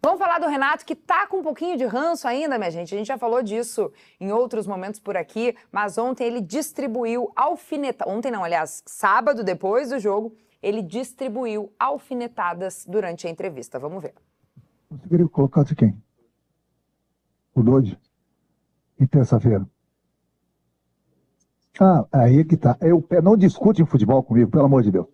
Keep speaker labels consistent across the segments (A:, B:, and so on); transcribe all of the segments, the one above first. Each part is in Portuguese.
A: Vamos falar do Renato, que tá com um pouquinho de ranço ainda, minha gente. A gente já falou disso em outros momentos por aqui, mas ontem ele distribuiu alfinetadas. Ontem não, aliás, sábado, depois do jogo, ele distribuiu alfinetadas durante a entrevista. Vamos ver.
B: Você queria que colocasse quem? O Dodge? E terça-feira? Ah, aí é que tá. Não discute futebol comigo, pelo amor de Deus.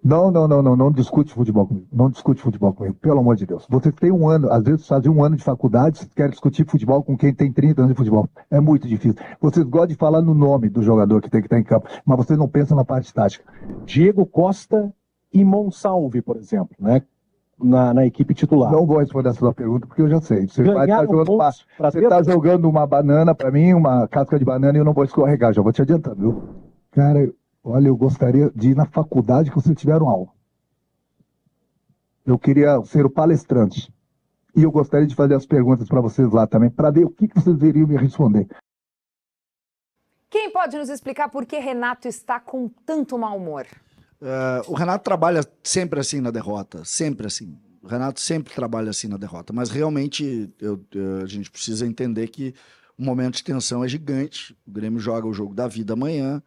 B: Não discute futebol comigo. Não discute futebol comigo, pelo amor de Deus. Você tem um ano, às vezes fazem um ano de faculdade, você quer discutir futebol com quem tem 30 anos de futebol. É muito difícil. Vocês gostam de falar no nome do jogador que tem que estar em campo, mas vocês não pensam na parte tática.
C: Diego Costa e Monsalve, por exemplo, né? Na equipe titular.
B: Não vou responder essa sua pergunta, porque eu já sei. Você
C: Você
B: está jogando uma banana para mim, uma casca de banana, e eu não vou escorregar, já vou te adiantando, viu? Cara, olha, eu gostaria de ir na faculdade que vocês tiveram aula. Eu queria ser o palestrante. E eu gostaria de fazer as perguntas para vocês lá também, para ver o que vocês iriam me responder.
A: Quem pode nos explicar por que Renato está com tanto mau humor?
D: O Renato trabalha sempre assim na derrota, sempre assim. O Renato sempre trabalha assim na derrota, mas realmente a gente precisa entender que o momento de tensão é gigante. O Grêmio joga o jogo da vida amanhã,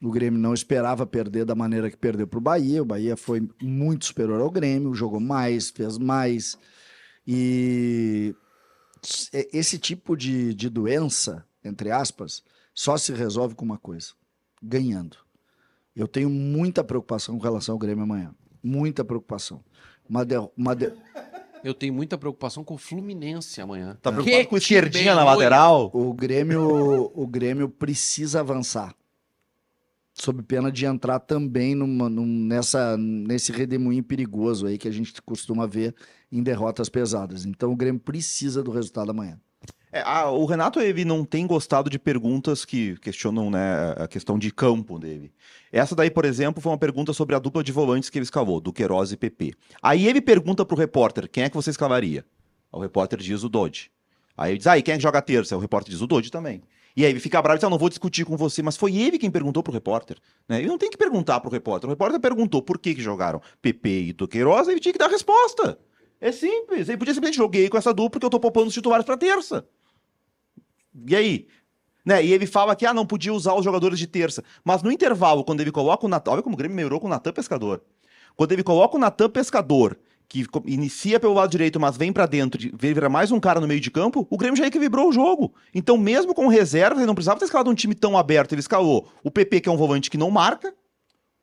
D: o Grêmio não esperava perder da maneira que perdeu para o Bahia foi muito superior ao Grêmio, jogou mais, fez mais, e esse tipo de doença, entre aspas, só se resolve com uma coisa: ganhando. Eu tenho muita preocupação com relação ao Grêmio amanhã. Muita preocupação.
E: Eu tenho muita preocupação com o Fluminense amanhã.
F: Tá preocupado com esquerdinha na lateral?
D: O Grêmio precisa avançar. Sob pena de entrar também nesse redemoinho perigoso aí que a gente costuma ver em derrotas pesadas. Então o Grêmio precisa do resultado amanhã.
F: O Renato, ele não tem gostado de perguntas que questionam, né, a questão de campo dele. Essa daí, por exemplo, foi uma pergunta sobre a dupla de volantes que ele escalou, Duqueiroz e PP. Aí ele pergunta pro repórter: quem é que você escalaria? O repórter diz o Dodge. Aí ele diz: e quem é que joga a terça? O repórter diz o Dodge também. E aí ele fica bravo e diz: não vou discutir com você, mas foi ele quem perguntou pro repórter, né? Ele não tem que perguntar pro repórter. O repórter perguntou por que jogaram PP e Duqueiroz, ele tinha que dar a resposta. É simples. Ele podia simplesmente: joguei com essa dupla porque eu tô poupando os titulares pra terça. E aí? Né? E ele fala que não podia usar os jogadores de terça. Mas no intervalo, quando ele coloca o Natan... Olha como o Grêmio melhorou com o Natan Pescador. Quando ele coloca o Natan Pescador, que inicia pelo lado direito, mas vem pra dentro, vira mais um cara no meio de campo, o Grêmio já equilibrou o jogo. Então, mesmo com reserva, ele não precisava ter escalado um time tão aberto. Ele escalou o PP, que é um volante que não marca,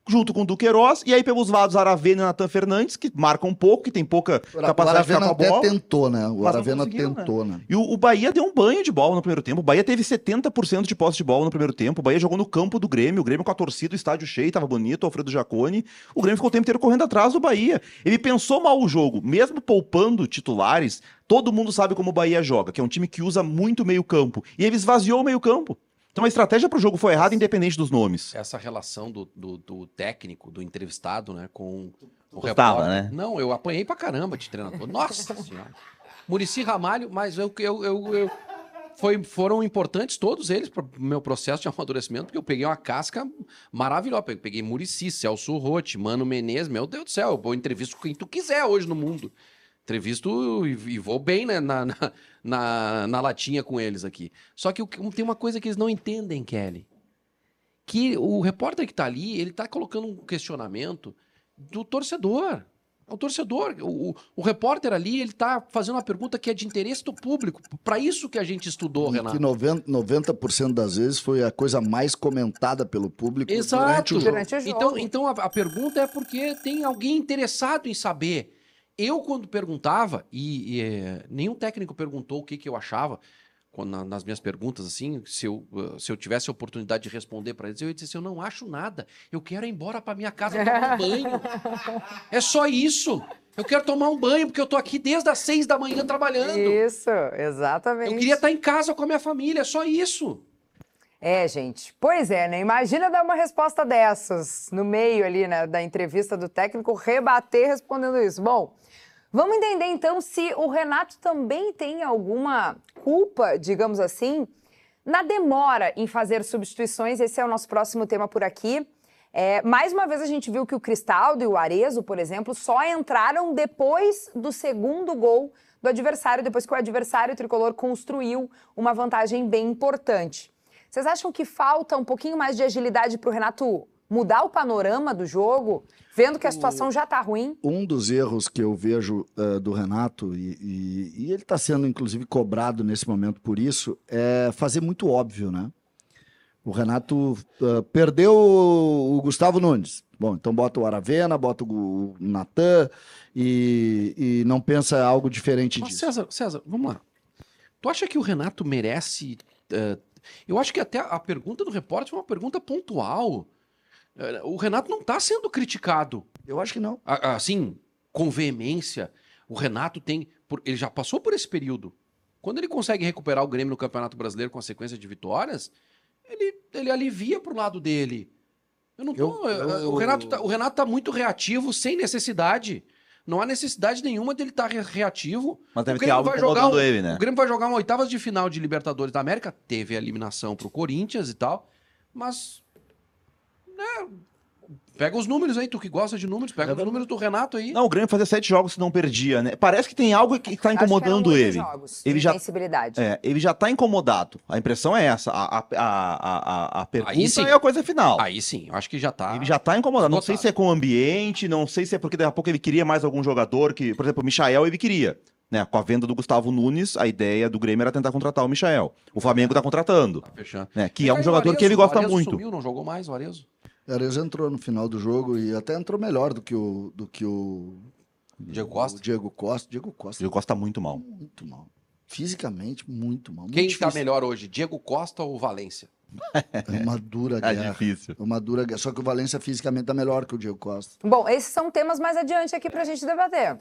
F: junto com o Duqueiroz, e aí pelos lados Aravena e Natan Fernandes, que marcam um pouco, que tem pouca capacidade de ficar com a bola.
D: O Aravena até tentou, né? O Aravena tentou, né?
F: E o Bahia deu um banho de bola no primeiro tempo. O Bahia teve 70% de posse de bola no primeiro tempo. O Bahia jogou no campo do Grêmio. O Grêmio com a torcida, o estádio cheio, tava bonito, o Alfredo Jaconi. O Grêmio ficou o tempo inteiro correndo atrás do Bahia. Ele pensou mal o jogo. Mesmo poupando titulares, todo mundo sabe como o Bahia joga, que é um time que usa muito meio campo. E ele esvaziou o meio campo. Então a estratégia pro jogo foi errada, independente dos nomes.
E: Essa relação do técnico, do entrevistado, né, com o
F: Gostava,
E: repórter.
F: né?
E: Não, eu apanhei pra caramba de treinador. Nossa Senhora. Muricy Ramalho, mas foram importantes todos eles para o meu processo de amadurecimento, porque eu peguei uma casca maravilhosa. Peguei Muricy, Celso Rotti, Mano Menezes, meu Deus do céu, eu entrevisto quem tu quiser hoje no mundo. Entrevisto e vou bem, né, na latinha com eles aqui. Só que tem uma coisa que eles não entendem, Kelly. Que o repórter que tá ali, ele tá colocando um questionamento do torcedor. O torcedor, o repórter ali, ele tá fazendo uma pergunta que é de interesse do público. Para isso que a gente estudou, Renato.
D: Que 90% das vezes foi a coisa mais comentada pelo público
E: Exato.
A: Durante o jogo.
E: Então a pergunta é porque tem alguém interessado em saber. Eu, quando perguntava, nenhum técnico perguntou o que eu achava, nas minhas perguntas, assim, se eu tivesse a oportunidade de responder para eles, eu ia dizer assim: eu não acho nada, eu quero ir embora para minha casa tomar um banho. É só isso. Eu quero tomar um banho, porque eu tô aqui desde as 6 da manhã trabalhando.
A: Isso, exatamente.
E: Eu queria estar em casa com a minha família, é só isso.
A: Gente. Pois é, né? Imagina dar uma resposta dessas no meio ali, né, da entrevista do técnico, rebater respondendo isso. Bom, vamos entender então se o Renato também tem alguma culpa, digamos assim, na demora em fazer substituições. Esse é o nosso próximo tema por aqui. Mais uma vez a gente viu que o Cristaldo e o Arezzo, por exemplo, só entraram depois do segundo gol do adversário, depois que o adversário tricolor construiu uma vantagem bem importante. Vocês acham que falta um pouquinho mais de agilidade para o Renato mudar o panorama do jogo, vendo que a situação já está ruim?
D: Um dos erros que eu vejo do Renato, e ele está sendo inclusive cobrado nesse momento por isso, é fazer muito óbvio, né? O Renato perdeu o Gustavo Nunes. Bom, então bota o Aravena, bota o Natan e não pensa algo diferente
E: Mas
D: disso.
E: César, vamos lá. Tu acha que o Renato merece... eu acho que até a pergunta do repórter foi uma pergunta pontual. O Renato não está sendo criticado.
D: Eu acho que não.
E: Assim, com veemência. O Renato ele já passou por esse período. Quando ele consegue recuperar o Grêmio no Campeonato Brasileiro com a sequência de vitórias, ele alivia pro lado dele. Eu não tô... O Renato tá muito reativo, sem necessidade. Não há necessidade nenhuma dele estar reativo.
F: Mas deve ter algo incomodando ele, né?
E: O Grêmio vai jogar uma oitavas de final de Libertadores da América. Teve a eliminação pro Corinthians e tal. Mas... né, pega os números aí, tu que gosta de números, pega os números do Renato aí.
F: Não, o Grêmio fazia 7 jogos que não perdia, né? Parece que tem algo que tá incomodando ele. Ele já, ele já tá incomodado. A impressão é essa. A pergunta é a coisa final.
E: Aí sim, eu acho que já tá.
F: Ele já tá incomodado. Não sei se é com o ambiente, não sei se é porque daqui a pouco ele queria mais algum jogador que, por exemplo, o Michael ele queria. Né, com a venda do Gustavo Nunes, a ideia do Grêmio era tentar contratar o Michael. O Flamengo tá contratando.
E: Tá fechando.
F: Né, que é um jogador que ele gosta muito.
E: Sumiu, não jogou mais o Arezo?
D: O Arezo entrou no final do jogo e até entrou melhor do que o
E: Diego Costa?
D: O Diego Costa.
F: Diego Costa tá muito mal.
D: Muito mal. Fisicamente, muito mal.
E: Quem
D: muito
E: tá melhor hoje, Diego Costa ou Valência?
D: É uma dura guerra.
F: É difícil.
D: É uma dura guerra. Só que o Valência fisicamente tá melhor que o Diego Costa.
A: Bom, esses são temas mais adiante aqui pra gente debater.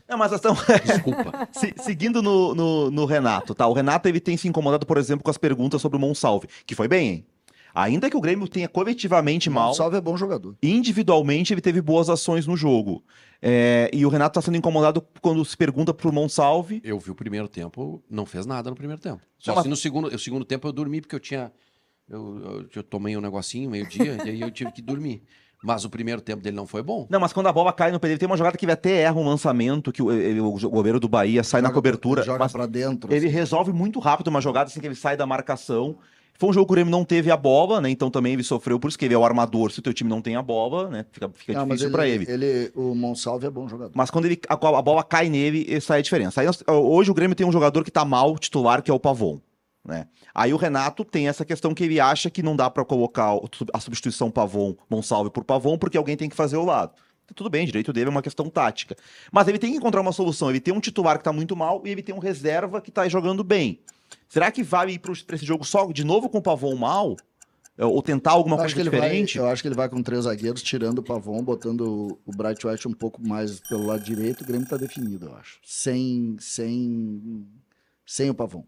F: Não, mas estão...
E: Desculpa.
F: Seguindo no Renato, tá? O Renato ele tem se incomodado, por exemplo, com as perguntas sobre o Monsalve, que foi bem, hein? Ainda que o Grêmio tenha coletivamente mal...
D: O Monsalve é bom jogador.
F: Individualmente, ele teve boas ações no jogo. E o Renato tá sendo incomodado quando se pergunta pro Monsalve...
E: Eu vi o primeiro tempo, não fez nada no primeiro tempo. Só
F: Não, mas...
E: assim no segundo tempo eu dormi, porque eu tinha... Eu tomei um negocinho, meio-dia, e aí eu tive que dormir. Mas o primeiro tempo dele não foi bom.
F: Não, mas quando a bola cai no pé, tem uma jogada que ele até erra um lançamento, que o goleiro do Bahia sai na cobertura.
D: Joga pra dentro.
F: Ele resolve muito rápido uma jogada assim que ele sai da marcação. Foi um jogo que o Grêmio não teve a bola, né? Então também ele sofreu, por isso que ele é o armador. Se o teu time não tem a bola, né? Fica difícil pra ele.
D: O Monsalve é bom jogador.
F: Mas quando a bola cai nele, sai a diferença. Aí, hoje o Grêmio tem um jogador que tá mal, titular, que é o Pavon. Né? Aí o Renato tem essa questão que ele acha que não dá pra colocar a substituição Pavon, Monsalve por Pavon, porque alguém tem que fazer o lado. Tudo bem, direito dele é uma questão tática. Mas ele tem que encontrar uma solução. Ele tem um titular que tá muito mal e ele tem um reserva que tá jogando bem. Será que vai ir pra esse jogo só de novo com o Pavon mal? Ou tentar alguma coisa diferente?
D: Eu acho que ele vai com 3 zagueiros, tirando o Pavon, botando o Bright White um pouco mais pelo lado direito. O Grêmio tá definido, eu acho. Sem o Pavon.